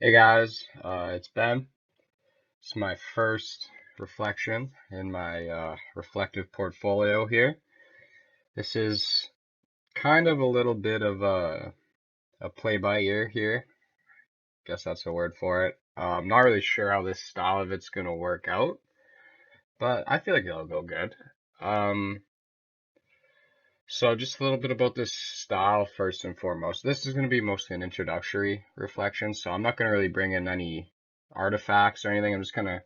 Hey guys, it's Ben. It's my first reflection in my reflective portfolio here. This is kind of a little bit of a play by ear here. Guess that's a word for it. I'm not really sure how this style of it's gonna work out, but I feel like it'll go good. Um, so just a little bit about this style first and foremost. This is gonna be mostly an introductory reflection, so I'm not gonna really bring in any artifacts or anything. I'm just gonna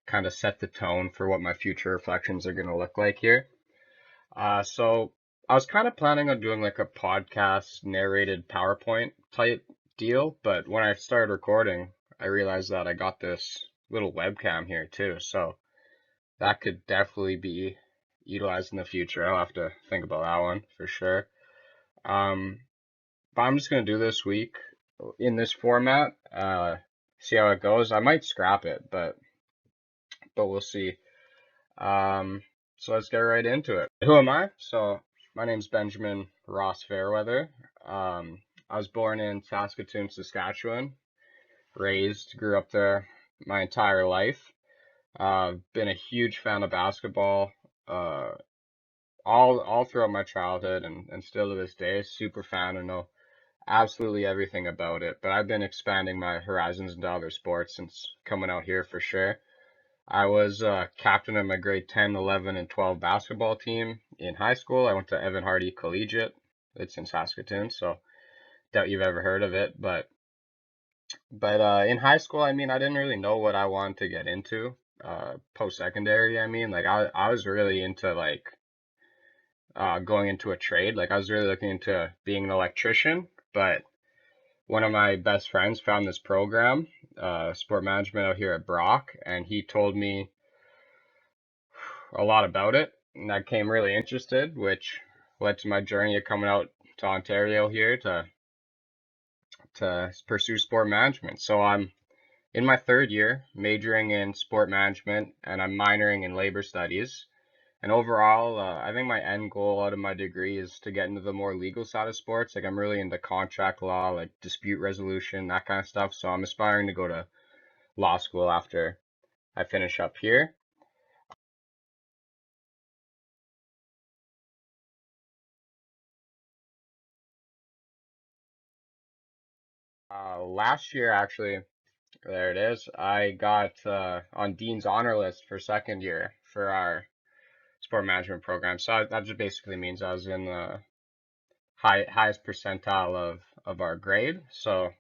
kind of set the tone for what my future reflections are going to look like here. So I was kind of planning on doing like a podcast narrated PowerPoint type deal, but when I started recording, I realized that I got this little webcam here too, so that could definitely be utilized in the future. I'll have to think about that one for sure. Um, but I'm just going to do this week in this format, see how it goes. I might scrap it, but we'll see. Um, so let's get right into it. Who am I? So my name's Benjamin Ross Fairweather. I was born in Saskatoon, Saskatchewan, grew up there my entire life. Been a huge fan of basketball, uh, all throughout my childhood and still to this day, super fan and know absolutely everything about it. But I've been expanding my horizons into other sports since coming out here for sure. I was captain of my grade 10, 11, and 12 basketball team in high school. I went to Evan Hardy Collegiate. It's in Saskatoon, so doubt you've ever heard of it. But in high school, I mean, I didn't really know what I wanted to get into. Post-secondary, I mean, like I was really into like going into a trade. Like I was really looking into being an electrician, but one of my best friends found this program, sport management out here at Brock, and he told me a lot about it, and I came really interested, which led to my journey of coming out to Ontario here to pursue sport management. So I'm in my third year, majoring in sport management, and I'm minoring in labor studies. And overall, I think my end goal out of my degree is to get into the more legal side of sports. Like I'm really into contract law, like dispute resolution, that kind of stuff. So I'm aspiring to go to law school after I finish up here. Last year, actually, there it is. I got on Dean's honor list for second year for our sport management program. So that just basically means I was in the highest percentile of our grade. So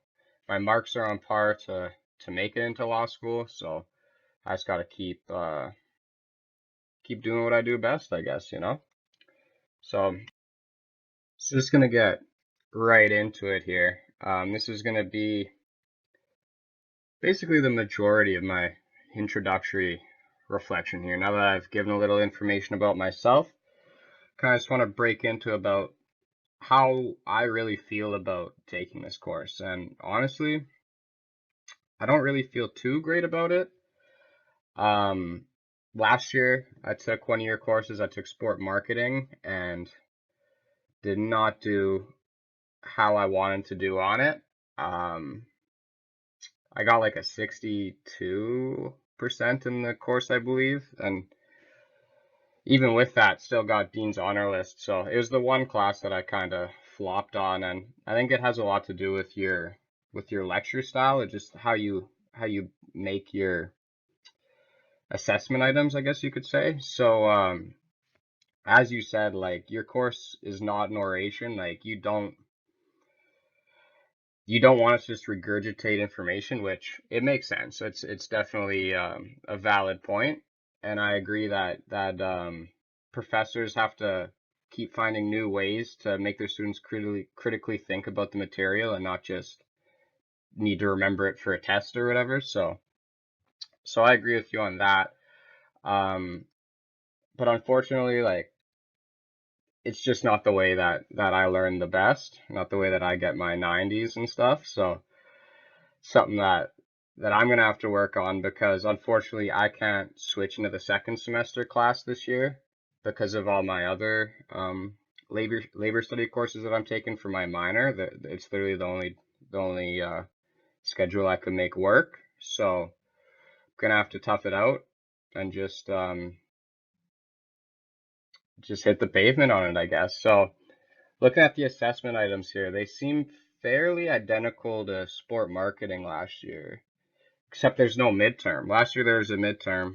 my marks are on par to make it into law school. So I just got to keep doing what I do best, I guess, you know. So just gonna get right into it here. This is gonna be basically the majority of my introductory reflection here. Now that I've given a little information about myself, kind of just want to break into about how I really feel about taking this course. And honestly, I don't really feel too great about it. Um, Last year, I took 1 year courses. I took sport marketing and did not do how I wanted to do on it. Um, I got like a 62% in the course, I believe, and even with that, still got Dean's honor list. So it was the one class that I kind of flopped on, and I think it has a lot to do with your lecture style, or just how you make your assessment items, I guess you could say. So as you said, like your course is not an oration. Like you don't want to just regurgitate information, which it makes sense. It's definitely a valid point, and I agree that professors have to keep finding new ways to make their students critically think about the material and not just need to remember it for a test or whatever. So I agree with you on that. Um, but unfortunately, like it's just not the way that I learn the best, not the way that I get my 90s and stuff. So something that I'm gonna have to work on because unfortunately I can't switch into the second semester class this year because of all my other labor study courses that I'm taking for my minor. That it's literally the only schedule I could make work. So I'm gonna have to tough it out and just hit the pavement on it, I guess. So looking at the assessment items here, they seem fairly identical to sport marketing last year, except there's no midterm. Last year there was a midterm.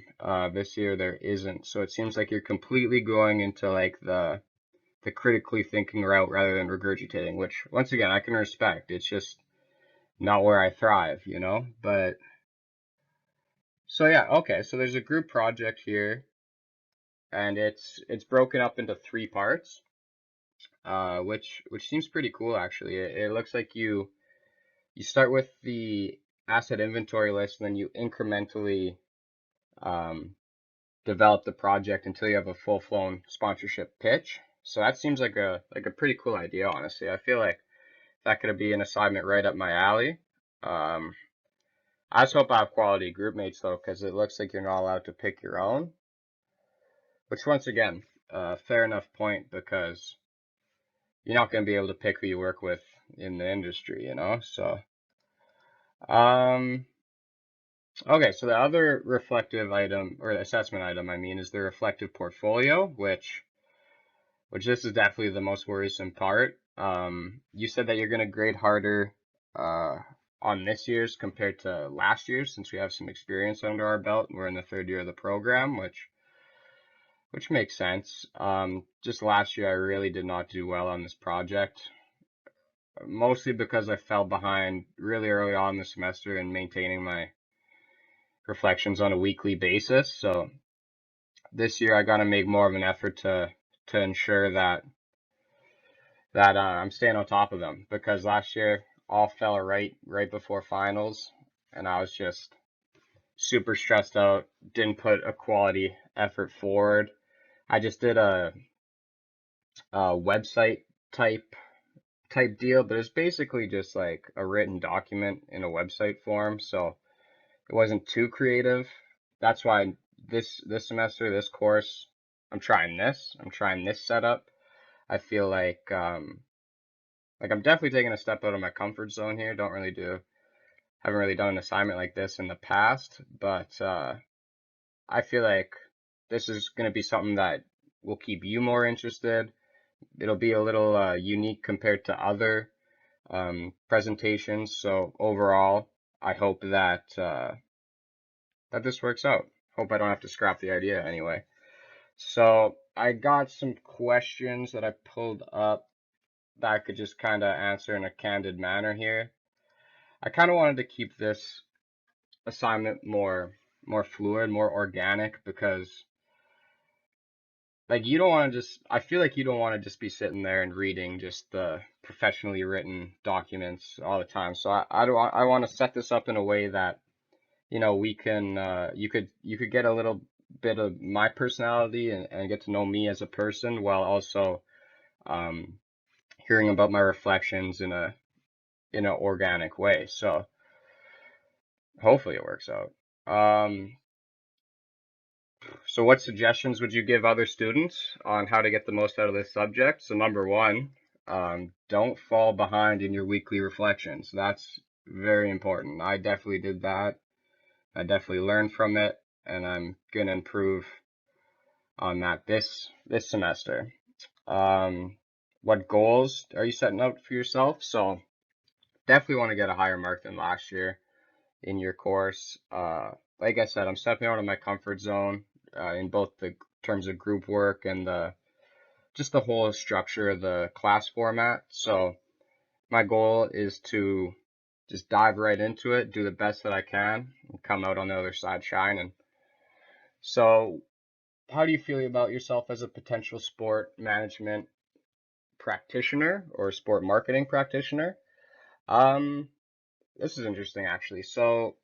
This year there isn't. So it seems like you're completely going into like the critically thinking route rather than regurgitating, which once again I can respect. It's just not where I thrive, you know? But so yeah, okay. So there's a group project here, and it's broken up into three parts, which seems pretty cool actually. It looks like you start with the asset inventory list, and then you incrementally um, develop the project until you have a full-blown sponsorship pitch. So that seems like a pretty cool idea, honestly. I feel like that could be an assignment right up my alley. Um, I just hope I have quality group mates though, because it looks like you're not allowed to pick your own. Which once again, fair enough point, because you're not going to be able to pick who you work with in the industry, you know? So, um, okay, so the other reflective item, or assessment item, I mean, is the reflective portfolio, which this is definitely the most worrisome part. You said that you're going to grade harder uh, on this year's compared to last year's, since we have some experience under our belt. We're in the third year of the program, which makes sense. Just last year, I really did not do well on this project, mostly because I fell behind really early on in the semester in maintaining my reflections on a weekly basis. So this year, I got to make more of an effort to ensure that I'm staying on top of them, because last year all fell right before finals, and I was just super stressed out. Didn't put a quality effort forward. I just did a website type deal, but it's basically just like a written document in a website form, so it wasn't too creative. That's why this semester, this course, I'm trying this. I'm trying this setup. I feel like I'm definitely taking a step out of my comfort zone here. Haven't really done an assignment like this in the past, but I feel like this is going to be something that will keep you more interested. It'll be a little unique compared to other presentations. So overall, I hope that this works out. Hope I don't have to scrap the idea anyway. So I got some questions that I pulled up that I could just kind of answer in a candid manner here. I kind of wanted to keep this assignment more fluid, more organic, because like you don't want to just I feel like you don't want to just be sitting there and reading just the professionally written documents all the time. So I want to set this up in a way that we can you could get a little bit of my personality and get to know me as a person, while also um, hearing about my reflections in a organic way. So hopefully it works out. So what suggestions would you give other students on how to get the most out of this subject? So number one, don't fall behind in your weekly reflections. That's very important. I definitely did that. I definitely learned from it, and I'm gonna improve on that this semester. What goals are you setting out for yourself? So definitely want to get a higher mark than last year in your course. Like I said, I'm stepping out of my comfort zone in both the terms of group work and just the whole structure of the class format. So my goal is to just dive right into it, do the best that I can, and come out on the other side shining. So how do you feel about yourself as a potential sport management practitioner or sport marketing practitioner? Um, this is interesting actually. So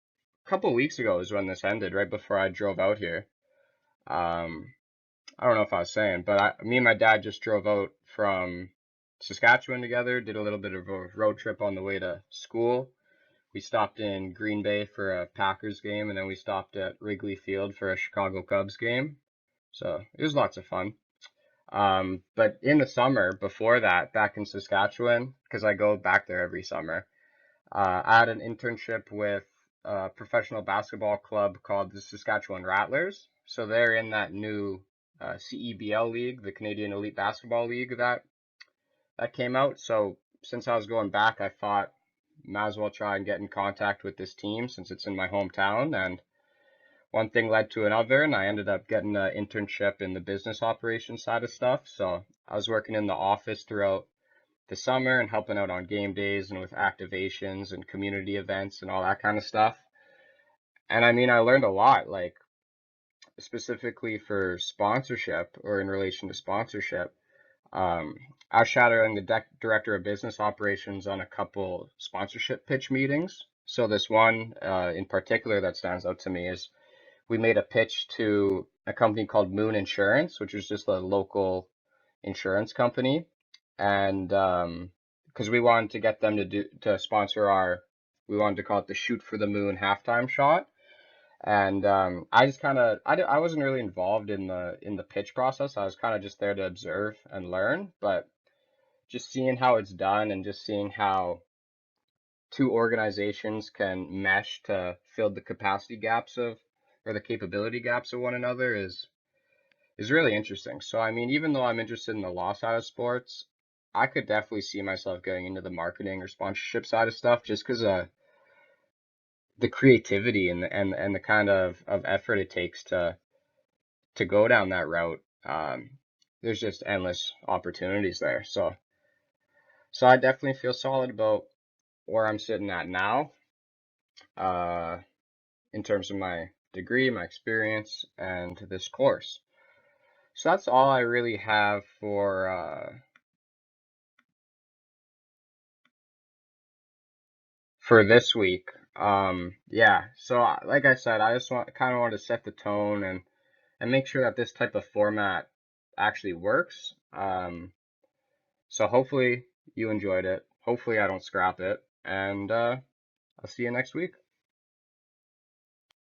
a couple of weeks ago is when this ended, right before I drove out here. Um, I don't know if I was saying, but me and my dad just drove out from Saskatchewan together, did a little bit of a road trip on the way to school. We stopped in Green Bay for a Packers game, and then we stopped at Wrigley Field for a Chicago Cubs game. So it was lots of fun. But in the summer before that, back in Saskatchewan, because I go back there every summer, I had an internship with a professional basketball club called the Saskatchewan Rattlers. So they're in that new CEBL league, the Canadian Elite Basketball League that came out. So since I was going back, I thought might as well try and get in contact with this team since it's in my hometown. And one thing led to another, and I ended up getting an internship in the business operations side of stuff. So I was working in the office throughout the summer and helping out on game days and with activations and community events and all that kind of stuff. And I mean, I learned a lot, like specifically for sponsorship or in relation to sponsorship. Um, I was shadowing the director of business operations on a couple sponsorship pitch meetings. So this one in particular that stands out to me is we made a pitch to a company called Moon Insurance, which is just a local insurance company, and because we wanted to get them to sponsor we wanted to call it the Shoot for the Moon halftime shot. And I just kind of I wasn't really involved in the pitch process. I was kind of just there to observe and learn, but just seeing how it's done and just seeing how two organizations can mesh to fill the capacity gaps of or the capability gaps of one another is really interesting. So I mean, even though I'm interested in the law side of sports, I could definitely see myself going into the marketing or sponsorship side of stuff just because the creativity and the kind of effort it takes to go down that route. There's just endless opportunities there. So I definitely feel solid about where I'm sitting at now, uh, in terms of my degree, my experience, and this course. So that's all I really have for this week. Yeah. So like I said, I just kind of want to set the tone and make sure that this type of format actually works. So hopefully you enjoyed it. Hopefully I don't scrap it, and I'll see you next week.